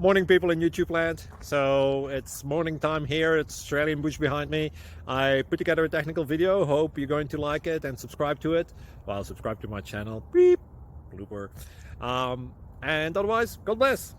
Morning, people in YouTube land. So it's morning time here. It's Australian bush behind me. I put together a technical video. Hope you're going to like it and subscribe to it. Well, subscribe to my channel. Beep, blooper. And otherwise, God bless.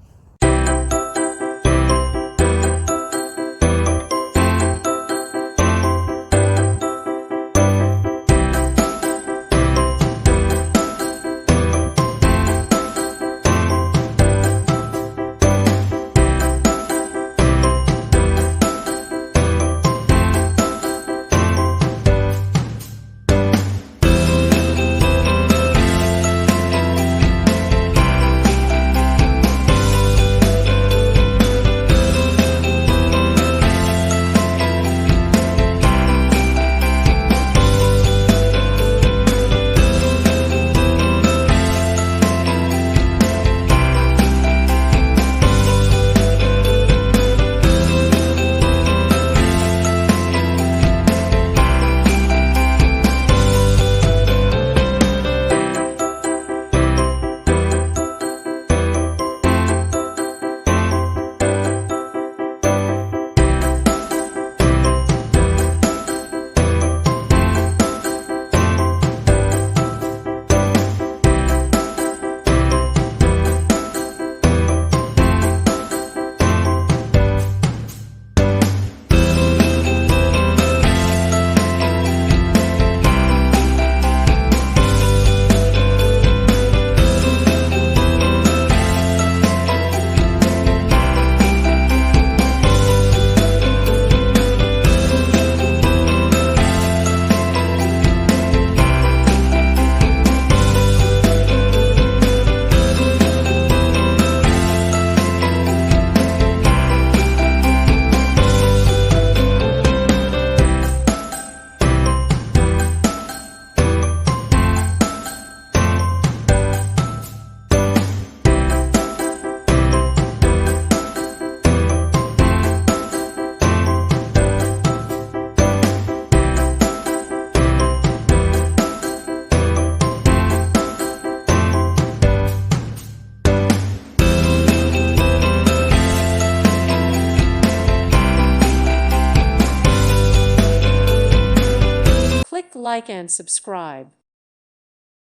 Click like and subscribe.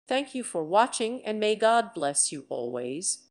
Thank you for watching, and may God bless you always.